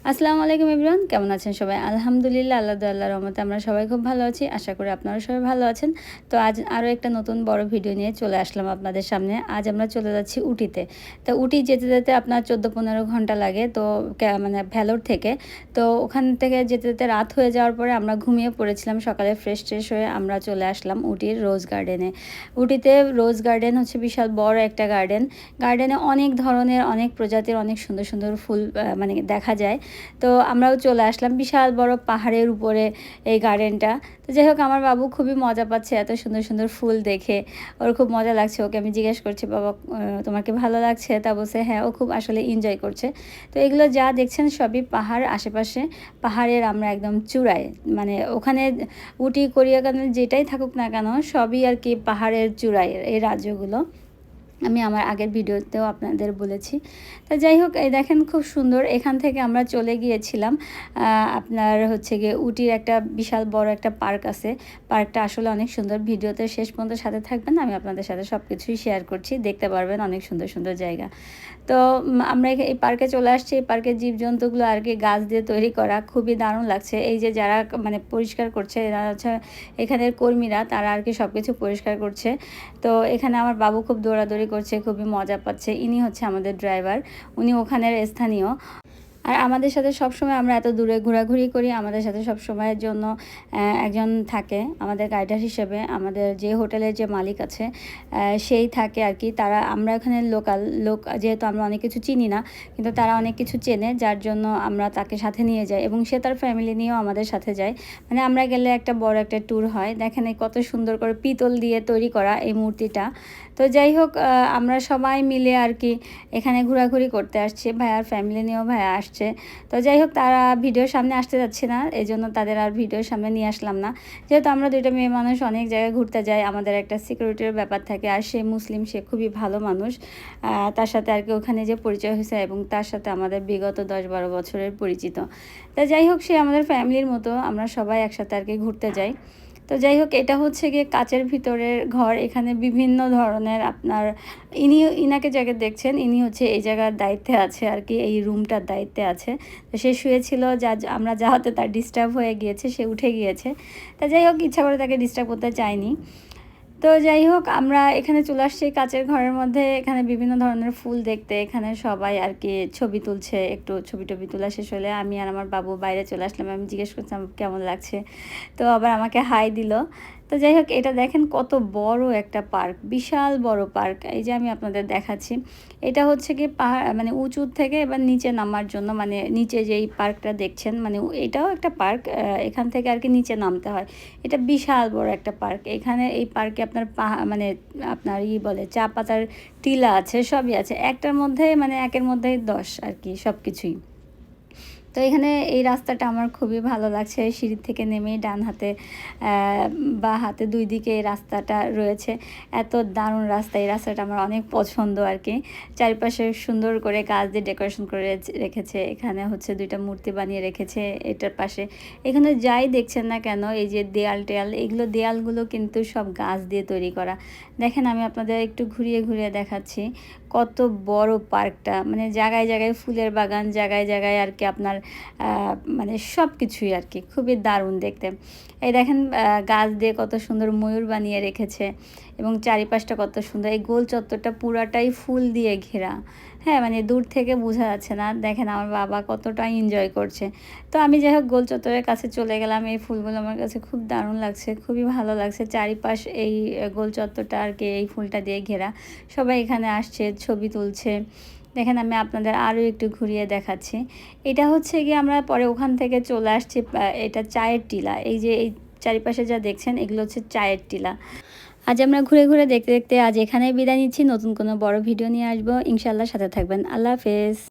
আসসালামু আলাইকুম এভরিওয়ান, কেমন আছেন সবাই? আলহামদুলিল্লাহ, আল্লাহর রহমতে আমরা সবাই খুব ভালো আছি। আশা করি আপনারা সবাই ভালো আছেন। তো আজ আরও একটা নতুন বড় ভিডিও নিয়ে চলে আসলাম আপনাদের সামনে। আজ আমরা চলে যাচ্ছি উটিতে। তো উটি যেতে যেতে আপনার 14-15 ঘন্টা লাগে। তো মানে ভ্যালোর থেকে। তো ওখান থেকে যেতে যেতে রাত হয়ে যাওয়ার পরে আমরা ঘুমিয়ে পড়েছিলাম। সকালে ফ্রেশ ট্রেশ হয়ে আমরা চলে আসলাম উটির রোজ গার্ডেনে। উটিতে রোজ গার্ডেন হচ্ছে বিশাল বড় একটা গার্ডেন। গার্ডেনে অনেক ধরনের, অনেক প্রজাতির, অনেক সুন্দর সুন্দর ফুল মানে দেখা যায়। তো আমরাও চলে আসলাম বিশাল বড় পাহাড়ের উপরে এই গার্ডেনটা। তো যাই হোক, আমার বাবু খুবই মজা পাচ্ছে এত সুন্দর সুন্দর ফুল দেখে। ওর খুব মজা লাগছে। ওকে আমি জিজ্ঞেস করছি, বাবা তোমার কি ভালো লাগছে? তা বলছে হ্যাঁ, ও খুব আসলে এনজয় করছে। তো এগুলো যা দেখছেন সবই পাহাড়, আশেপাশে পাহাড়ের আমরা একদম চূড়ায়, মানে ওখানে উটি কোরিয়াকানের যেটাই থাকুক না কেন সবই আর কি পাহাড়ের চূড়ায় এই রাজ্যগুলো। আমি আমার আগের ভিডিওতেও আপনাদের বলেছি। তা যাই হোক, এই দেখেন খুব সুন্দর। এখান থেকে আমরা চলে গিয়েছিলাম আপনার হচ্ছে গিয়ে উটির একটা বিশাল বড় একটা পার্ক আছে। পার্কটা আসলে অনেক সুন্দর। ভিডিওতে শেষ পর্যন্ত সাথে থাকবেন, আমি আপনাদের সাথে সব কিছুই শেয়ার করছি, দেখতে পারবেন অনেক সুন্দর সুন্দর জায়গা। তো আমরা এই পার্কে চলে আসছি। এই পার্কের জীবজন্তুগুলো আর কি গাছ দিয়ে তৈরি করা, খুবই দারুণ লাগছে। এই যে যারা মানে পরিষ্কার করছে, এরা হচ্ছে এখানের কর্মীরা, তারা আর কি সব কিছু পরিষ্কার করছে। তো এখানে আমার বাবু খুব দৌড়াদৌড়ি করছে, খুবই মজা পাচ্ছে। ইনি হচ্ছে আমাদের ড্রাইভার, উনি ওখানের স্থানীয়। আর আমাদের সাথে সবসময় আমরা এত দূরে ঘোরাঘুরি করি, আমাদের সাথে সব সময়ের জন্য একজন থাকে আমাদের গাইডার হিসেবে। আমাদের যে হোটেলের যে মালিক আছে সেই থাকে আর কি। তারা, আমরা এখানে লোকাল লোক যেহেতু আমরা অনেক কিছু চিনি না, কিন্তু তারা অনেক কিছু চেনে, যার জন্য আমরা তাকে সাথে নিয়ে যাই এবং সে তার ফ্যামিলি নিয়েও আমাদের সাথে যায়। মানে আমরা গেলে একটা বড় একটা ট্যুর হয়। দেখেন এই কত সুন্দর করে পিতল দিয়ে তৈরি করা এই মূর্তিটা। তো যাই হোক, আমরা সবাই মিলে আর কি এখানে ঘোরাঘুরি করতে আসছি। ভাইয়ার ফ্যামিলি নিয়েও ভাইয়া আসছে। তো যাই হোক, তারা ভিডিওর সামনে আসতে যাচ্ছে না, এই জন্য তাদের আর ভিডিওর সামনে নিয়ে আসলাম না। যেহেতু আমরা দুইটা মেয়ে মানুষ অনেক জায়গায় ঘুরতে যাই, আমাদের একটা সিকিউরিটির ব্যাপার থাকে। আর সে মুসলিম, সে খুবই ভালো মানুষ। তার সাথে আর কি ওখানে যে পরিচয় হয়েছে এবং তার সাথে আমাদের বিগত 10-12 বছরের পরিচিত। তা যাই হোক, সে আমাদের ফ্যামিলির মতো, আমরা সবাই একসাথে আর কি ঘুরতে যাই। তো যাই হোক, এটা হচ্ছে গিয়ে কাচের ভিতরের ঘর। এখানে বিভিন্ন ধরনের আপনার ইনাকে জায়গায় দেখছেন, ইনি হচ্ছে এই জায়গার দায়িত্বে আছে আর কি, এই রুমটার দায়িত্বে আছে। তো সে শুয়েছিল, যা আমরা যাওয়াতে তার ডিস্টার্ব হয়ে গিয়েছে, সে উঠে গিয়েছে। তা যাই হোক, ইচ্ছা করে তাকে ডিস্টার্ব করতে চাইনি। তো যাই হোক, আমরা এখানে চলে আসছি কাচের ঘরের মধ্যে। এখানে বিভিন্ন ধরনের ফুল দেখতে, এখানে সবাই আর কি ছবি তুলছে। একটু ছবি টবি তোলা শেষ হলে আমি আর আমার বাবু বাইরে চলে আসলাম। আমি জিজ্ঞেস করছিলাম কেমন লাগছে, তো আবার আমাকে হাই দিল। তো যাই হোক, এটা দেখেন কত বড় একটা পার্ক, বিশাল বড় পার্ক। এই যে আমি আপনাদের দেখাচ্ছি, এটা হচ্ছে কি পাহাড়, মানে উঁচু থেকে এবার নিচে নামার জন্য, মানে নিচে যেই পার্কটা দেখছেন, মানে এটাও একটা পার্ক, এখান থেকে আর কি নিচে নামতে হয়। এটা বিশাল বড় একটা পার্ক। এখানে এই পার্কে আপনার মানে আপনার বলে চা পাতার টিলা আছে, সবই আছে একটার মধ্যে, মানে একের মধ্যেই 10 আর কি সব কিছুই। তো এখানে এই রাস্তাটা আমার খুবই ভালো লাগছে। সিঁড়ি থেকে নেমেই ডান হাতে বা হাতে দুই দিকে এই রাস্তাটা রয়েছে। এত দারুণ রাস্তা, এই রাস্তাটা আমার অনেক পছন্দ আর কি। চারিপাশে সুন্দর করে গাছ দিয়ে ডেকোরেশন করে রেখেছে। এখানে হচ্ছে দুইটা মূর্তি বানিয়ে রেখেছে এটার পাশে। এখানে যাই দেখছেন না কেন, এই যে দেয়াল টেয়াল, এগুলো দেয়ালগুলো কিন্তু সব গাছ দিয়ে তৈরি করা। দেখেন, আমি আপনাদের একটু ঘুরিয়ে ঘুরিয়ে দেখাচ্ছি কত বড় পার্কটা। মানে জায়গায় জায়গায় ফুলের বাগান, জায়গায় জায়গায় আর কি আপনার মানে সব কিছুই আর কি খুবই দারুণ দেখতে। এই দেখেন গাছ দিয়ে কত সুন্দর ময়ূর বানিয়ে রেখেছে এবং চারিপাশটা কত সুন্দর। এই গোল চত্বরটা পুরাটাই ফুল দিয়ে ঘেরা। হ্যাঁ, মানে দূর থেকে বোঝা যাচ্ছে না। দেখেন আমার বাবা কতটা এনজয় করছে। তো আমি যাই হোক গোল চত্বরের কাছে চলে গেলাম। এই ফুলগুলো আমার কাছে খুব দারুণ লাগছে, খুবই ভালো লাগছে। চারিপাশ এই গোল চত্বরটা আর কি এই ফুলটা দিয়ে ঘেরা। সবাই এখানে আসছে, ছবি তুলছে। দেখেন, আমি আপনাদের আরও একটু ঘুরিয়ে দেখাচ্ছি। এটা হচ্ছে গিয়ে আমরা পরে ওখান থেকে চলে আসছি, এটা চায়ের টিলা। এই যে এই চারিপাশে যা দেখছেন, এগুলো হচ্ছে চায়ের টিলা। আজ আমরা ঘুরে ঘুরে দেখতে দেখতে আজ এখানেই বিদায় নিচ্ছি। নতুন কোনো বড় ভিডিও নিয়ে আসবো ইনশাল্লাহ, সাথে থাকবেন। আল্লাহ হাফেজ।